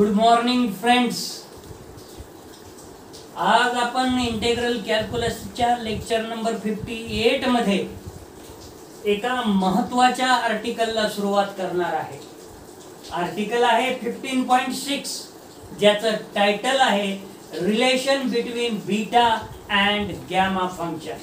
Good morning friends. आज आपण integral कॅल्क्युलसच्या lecture number 58 मध्ये एका महत्वाच्या आर्टिकलला सुरुवात करणार आहे. आर्टिकल आहे 15.6 ज्याचं टायटल आहे relation between beta and gamma function.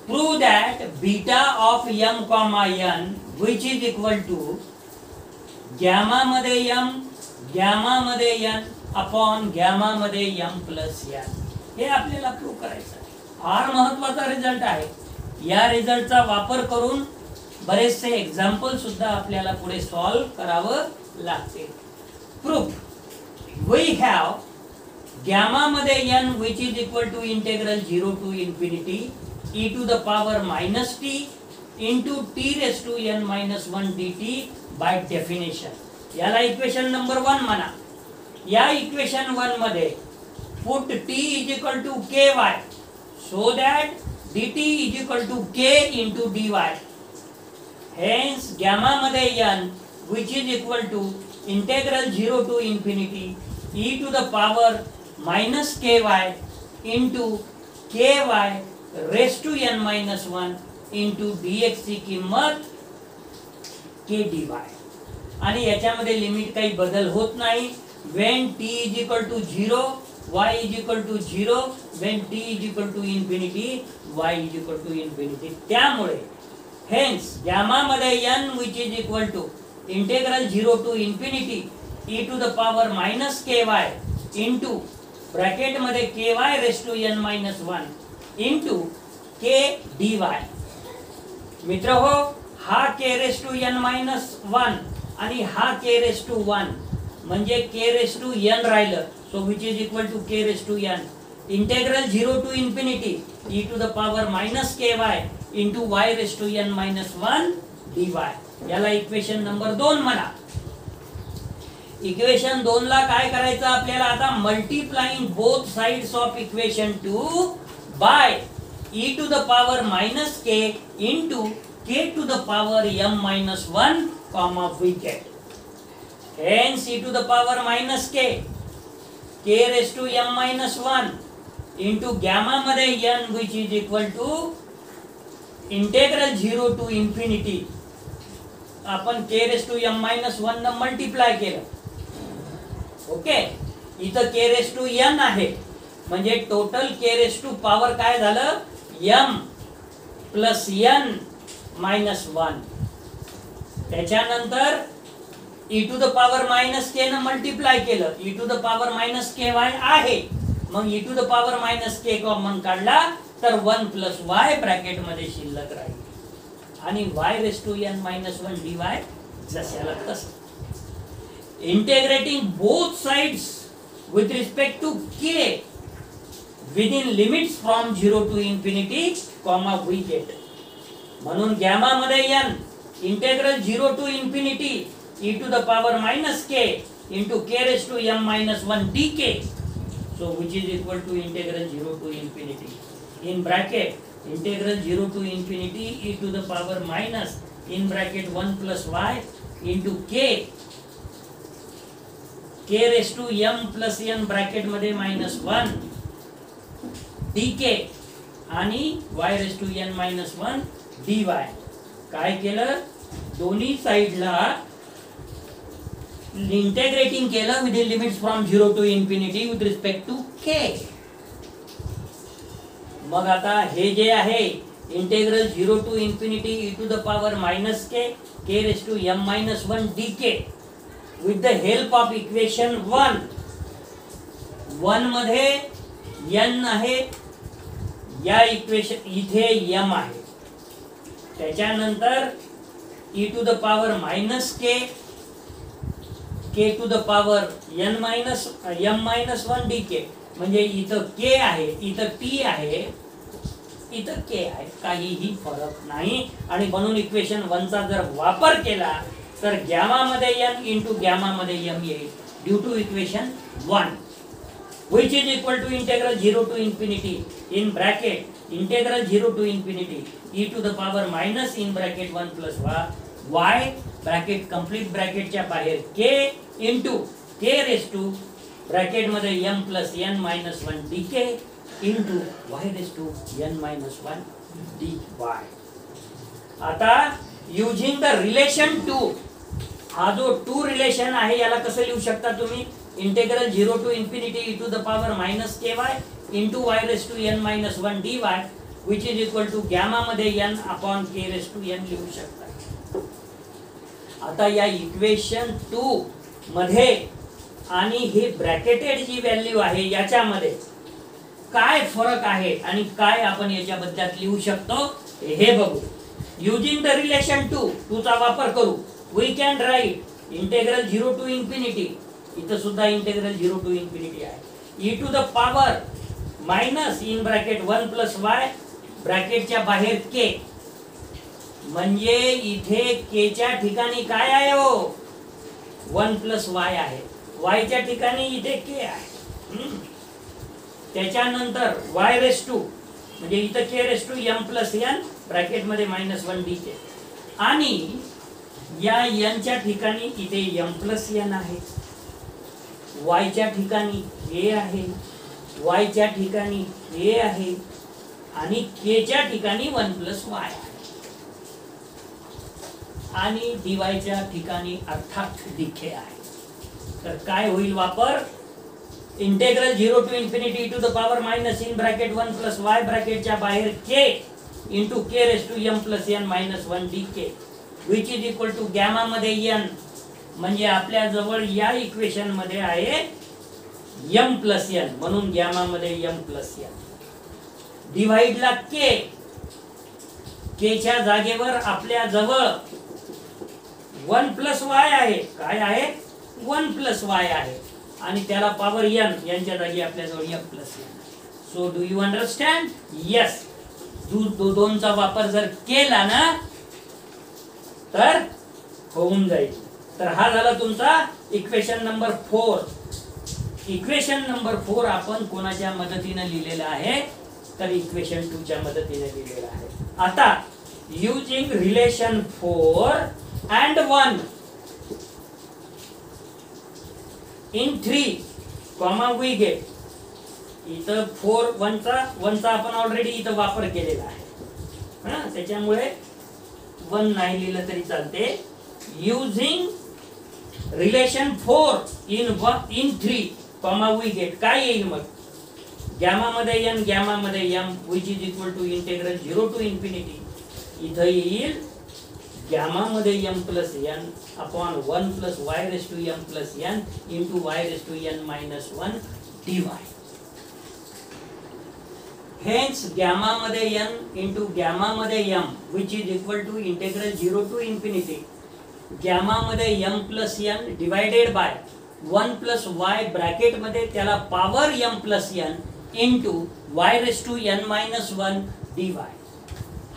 Prove that beta of m, n which is equal to gamma मध्ये m, गॅमा मध्ये n अपॉन गॅमा मध्ये m प्लस n. हे आपल्याला प्रूव्ह करायचं आहे. फार महत्वाचा रिझल्ट आहे. या रिझल्टचा वापर करून बरेचसे एक्झाम्पल सुद्धा आपल्याला पुढे सॉल्व करावं लागते. प्रूफ वी हॅव गॅमा मध्ये n which is equal to integral 0 to infinity e to the power minus t into t raised to n minus 1 dt by definition. याला इक्वेशन नंबर 1 म्हणा. या equation 1 मध्ये put t is equal to ky so that dt is equal to k into dy. Hence gamma मध्ये n which is equal to integral 0 to infinity e to the power minus ky into ky raised to n minus 1 into dx ची किंमत k dy. आणि याच्यामध्ये limit काही बदल होत नाही. when t is equal to 0 y is equal to 0, when t is equal to infinity y is equal to infinity. त्यामुळे hence gamma मध्ये n which is equal to integral 0 to infinity e to the power minus ky into bracket मध्ये ky raised to n minus 1 into k dy. मित्र हो, हा k raised to n minus 1 आणि हा k raised to 1 म्हणजे k raised to n राहिलं. so which is equal to k raised to n integral 0 to infinity e to the power minus ky into y raised to n minus 1 dy. याला equation number 2 म्हणा. Equation 2 ला काय करायचं आपल्याला आता multiplying both sides of equation 2 by e to the power minus k into k to the power m minus 1 comma we get. Hence e to the power minus k raised to m minus 1 into gamma मध्ये n which is equal to integral 0 to infinity. आपण k raised to m minus 1 न multiply केलं. Okay, इथं k raised to n आहे म्हणजे total k raised to power काय झालं m plus n minus 1. त्याच्यानंतर e to the power minus k न मल्टिप्लाय केलं. e to the power minus ky आहे. मग e to the power minus k common काढला तर 1 प्लस y ब्रॅकेट मध्ये शिल्लक राहील आणि y raise to n minus 1 dy जशाला तसं. Integrating both sides with respect to k within limits from 0 to infinity comma we get. म्हणून gamma मध्ये n integral 0 to infinity e to the power minus k into k raised to m minus 1 dk, so which is equal to integral 0 to infinity in bracket integral 0 to infinity e to the power minus in bracket 1 plus y into k raised to m plus n bracket मध्ये minus 1 dk आणि y raised to n minus 1 dy. काय केलं, दोन्ही साइडला integrating केलं with limits from 0 to infinity with respect to k. मग आता हे जे आहे integral 0 to infinity e to the power minus k raised to m minus 1 dk with the help of equation 1 मध्ये n आहे, या इक्वेशन इथे m आहे. त्याच्यानंतर e to the power minus k to the power n minus m minus 1 dk म्हणजे इथं k आहे, इथं t आहे, इथं k आहे. काहीही फरक नाही. आणि म्हणून इक्वेशन 1 चा जर वापर केला तर गॅमा मध्ये n इंटू गॅमा मध्ये m येईल due to equation 1 which is equal to integral 0 to infinity in bracket integral 0 to infinity e to the power minus in bracket 1 plus y y bracket complete ब्रॅकेटच्या बाहेर k into k raise to bracket मध्ये m plus n minus 1 dk into y raise to n minus 1 dy. आता using the relation two, हा जो to relation आहे याला कसं लिहू शकता तुम्ही, integral 0 to infinity e to the power minus ky into y raise to n minus 1 dy which is equal to gamma मध्ये n upon k raise to n लिहू शकता. आता या इक्वेशन 2 मध्ये आणि हे ब्रॅकेटेड जी व्हॅल्यू आहे याच्यामध्ये काय फरक आहे आणि काय आपण याच्याबद्दल लिहू शकतो हे बघू. युजिंग द रिलेशन 2 चा वापर करू we can write integral 0 to infinity, इथं सुद्धा इंटेग्रल 0 टू इन्फिनिटी आहे, e to the power minus in bracket 1 plus y ब्रॅकेटच्या बाहेर के, म्हणजे इथे के च्या ठिकाणी काय आहे हो 1 प्लस वाय आहे, वाय च्या ठिकाणी इथे के आहे. त्याच्यानंतर y रेस टू म्हणजे इथं k raise to m plus n bracket मध्ये मायनस 1 dk आणि या n च्या ठिकाणी इथे m प्लस n आहे, y च्या ठिकाणी k आहे, y च्या ठिकाणी k आहे आणि k च्या ठिकाणी 1 प्लस y आहे आणि dy च्या ठिकाणी अर्थात dk आहे. तर काय होईल वापर, integral 0 to infinity to the power minus in bracket 1 plus y ब्रॅकेटच्या बाहेर k into k raise to m plus n minus 1 dk which is equal to gamma मध्ये n, म्हणजे आपल्या जवळ या इक्वेशन मध्ये आहे m प्लस n म्हणून गॅमा मध्ये m प्लस n डिवाइड ला k, k च्या जागेवर आपल्या जवळ 1 प्लस वाय आहे, काय आहे 1 प्लस वाय आहे आणि त्याला पॉवर n, यांच्या जागी आपल्याजवळ m plus n. So do you understand, yes. दोनचा वापर जर केला ना तर होऊन जाईल. तर हा झाला तुमचा इक्वेशन नंबर 4. इक्वेशन नंबर 4 आपण कोणाच्या मदतीने लिहिलेला आहे, तर इक्वेशन 2 च्या मदतीने लिहिलेला आहे. आता using relation 4 and 1 in 3 comma we get, इथं 4 1 चा आपण ऑलरेडी इथं वापर केलेला आहे, त्याच्यामुळे 1 नाही लिहिलं तरी चालते. Using relation 4 in 3 comma we get काय येईल मग, गॅमा मध्ये n गॅमा मध्ये m which is equal to integral 0 to infinity, इथं येईल गॅमा मध्ये m plus n upon 1 plus y raise to m plus n into y raise to n minus 1 dy. Hence gamma मध्ये n into gamma मध्ये m which is equal to integral 0 to infinity gamma मध्ये m plus n divided by 1 plus y bracket मध्ये त्याला power m plus n into y raise to n minus 1 dy.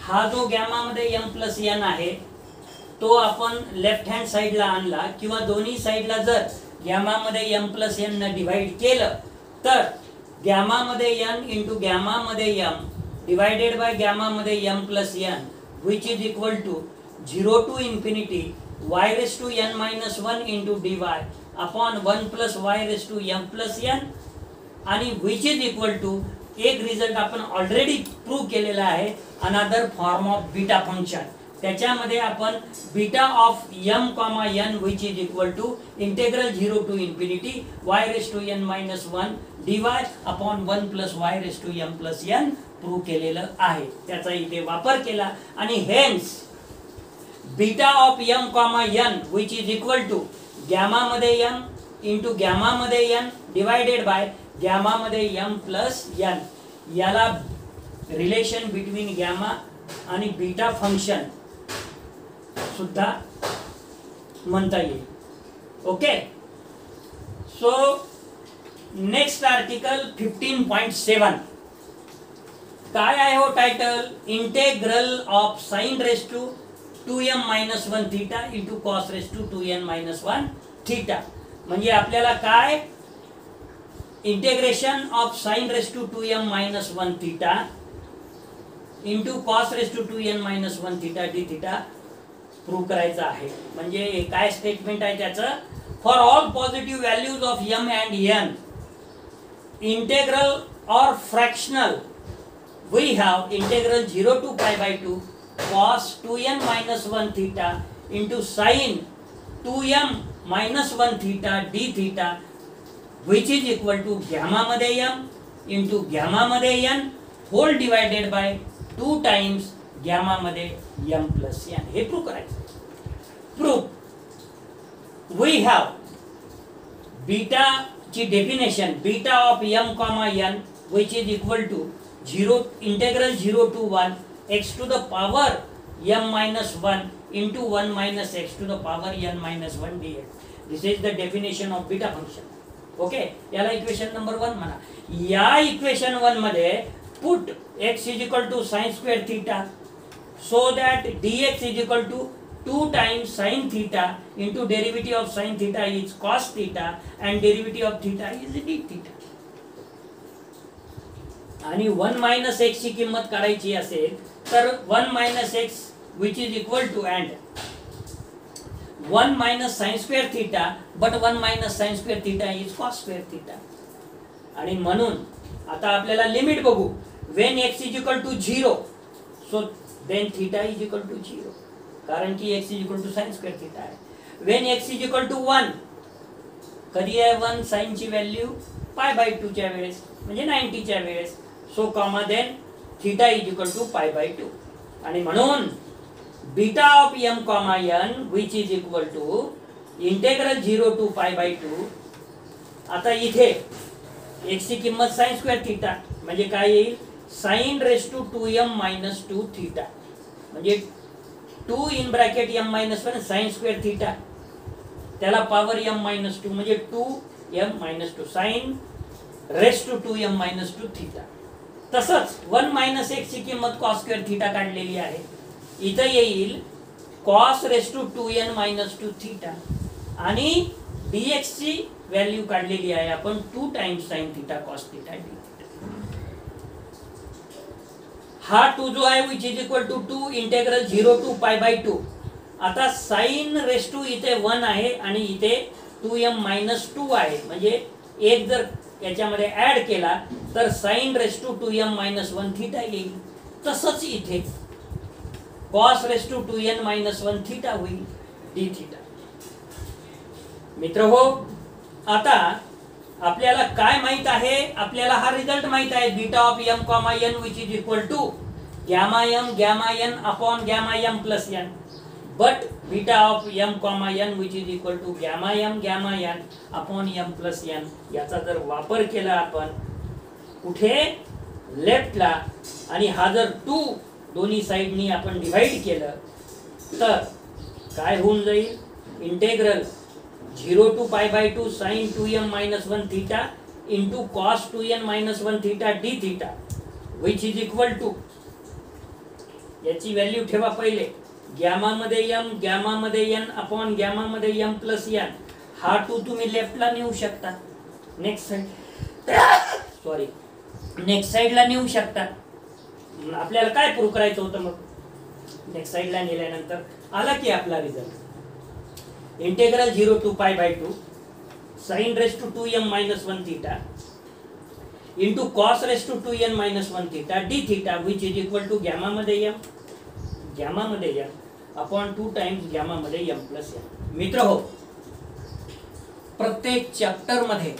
हा जो gamma मध्ये m plus n आहे तो आपण left hand साइडला आणला किंवा दोन्ही साइडला जर गॅमा मध्ये m प्लस n ने डिवाइड केलं तर गॅमा मध्ये n इंटू गॅमा मध्ये m डिवायडेड बाय गॅमा मध्ये m plus n which is equal to 0 to infinity y raise to n minus 1 into dy upon 1 plus y raise to m plus n आणि which is equal to एक result आपण already prove केलेला आहे, another form of beta function. त्याच्यामध्ये आपण beta of m comma n which is equal to integral 0 to infinity y raise to n minus 1 dy upon 1 plus y raise to m plus n prove केलेलं आहे. त्याचा इथे वापर केला आणि hence beta of m comma n which is equal to gamma मध्ये m into gamma मध्ये n divided by gamma मध्ये m प्लस n, याला रिलेशन बिटवीन गॅमा आणि बीटा फंक्शन सुद्धा म्हणता येईल. ओके. सो नेक्स्ट आर्टिकल 15.7 काय आहे हो title, integral of sine raise to 2m minus 1 theta into cos raise to 2n minus 1 theta. म्हणजे आपल्याला काय, integration of sine raise to 2m minus 1 theta into cos raise to 2n minus 1 theta d theta prove करायचं आहे. म्हणजे काय statement आहे त्याचं, for all positive values of m and n integral or fractional we have integral 0 to pi by 2 cos 2n minus 1 theta into sin 2m minus 1 theta d theta which is equal to gamma मध्ये m into gamma मध्ये n whole divided by 2 times gamma मध्ये m plus n. हे prove करायचं. Prove we have beta ची definition beta of m comma n which is equal to 0 integral 0 to 1 x to the power m minus 1 into 1 minus x to the power n minus 1 dx. This is the definition of beta function. Okay, याला equation number 1 म्हणा. या equation 1 मध्ये put x is equal to sin square theta so that dx is equal to 2 times sin theta into derivative of sin theta is cos theta and derivative of theta is d theta. आणि 1 minus x ची किंमत काढायची असेल तर 1 minus x which is equal to and 1 minus sine square theta but 1 minus sine square theta is cos square theta. आणि म्हणून आता आपल्याला लिमिट बघू. When x is equal to 0 so then theta is equal to 0 कारण की x is equal to sine square theta आहे. When x is equal to 1 कधी आहे 1 साइन ची व्हॅल्यू पाय बाय 2 च्या वेळेस म्हणजे 90 च्या वेळेस. So comma then theta is equal to pi by 2. आणि म्हणून beta of m comma n which is equal to integral 0 to pi by 2. आता इथे x ची किंमत साइन स्क्वेअर थीटा म्हणजे काय येईल sine raise to 2m minus 2 theta म्हणजे 2 in bracket m minus 1 sine square theta त्याला पॉवर m मायनस 2 म्हणजे 2m minus 2 sine raise to 2m minus 2 theta. तसंच 1 मायनस एक्स ची किंमत कॉस स्क्वेअर थीटा काढलेली आहे. इथं येईल cos raise to 2n minus 2 theta आणि dx ची व्हॅल्यू काढलेली आहे आपण 2 times sine theta cos theta d theta. हा 2 जो आहे which is equal to 2 integral 0 to pi by 2. आता साइन रेस टू इथे 1 आहे आणि इथे 2m मायनस 2 आहे म्हणजे एक जर याच्यामध्ये ऍड केला तर sine raise to 2m minus 1 theta येईल. तसंच इथे cos raise to 2n minus 1 theta होईल d थीटा. मित्र हो, आता आपल्याला काय माहित आहे, आपल्याला हा रिझल्ट माहित आहे beta of m comma n which is equal to gamma n upon gamma m plus n. But beta of m comma n which is equal to gamma n upon m plus n. याचा जर वापर केला आपण कुठे लेफ्टला आणि हा जर 2 दोन्ही साइडनी आपण डिवाइड केलं तर काय होऊन जाईल integral 0 to pi by 2 sine 2m minus 1 theta into cos 2n minus 1 theta d theta which is equal to याची व्हॅल्यू ठेवा पहिले गॅमा मध्ये n अपॉन गॅमा मध्ये m प्लस n. हा 2 तुम्ही लेफ्टला नेऊ शकता नेक्स्ट साइड सॉरी नेक्स्ट साइडला नेऊ शकता. आपल्याला काय प्रूव्ह करायचं होतं मग नेक्स्ट साइडला नेल्यानंतर आला की आपला result integral 0 to pi by 2 sine raise to 2m minus 1 theta into cos raise to 2n minus 1 theta d theta which is equal to gamma मध्ये m अपॉन 2 टाइम्स गॅमा मध्ये m प्लस n. मित्र हो, प्रत्येक chapter मध्ये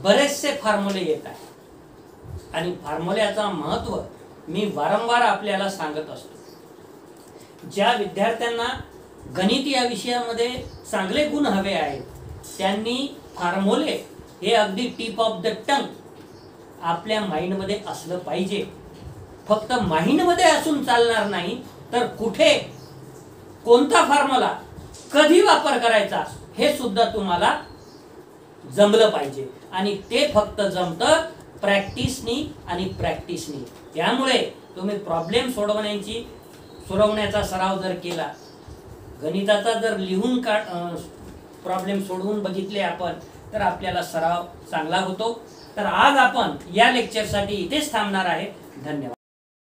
बरेचसे फॉर्म्युले येतात आणि फॉर्म्युल्याचा महत्व मी वारंवार आपल्याला सांगत असतो. ज्या विद्यार्थ्यांना गणित या विषयामध्ये चांगले गुण हवे आहेत त्यांनी फॉर्म्युले हे अगदी टिप ऑफ द टंग आपल्या माइंड मध्ये असलं पाहिजे. फक्त माइंड मध्ये असून चालणार नाही तर कुठे कोणता फॉर्म्युला कधी वापर करायचा हे सुद्धा तुम्हाला जमलं पाहिजे आणि ते फक्त जमतं प्रॅक्टिसनी आणि प्रॅक्टिसनी. त्यामुळे तुम्ही प्रॉब्लेम सोडवण्याचा सराव जर केला गणिताचा जर लिहून प्रॉब्लेम सोडवून बघितले आपण तर आपल्याला सराव चांगला होतो. तर आज आपण या लेक्चरसाठी इथेच थांबणार आहे. धन्यवाद.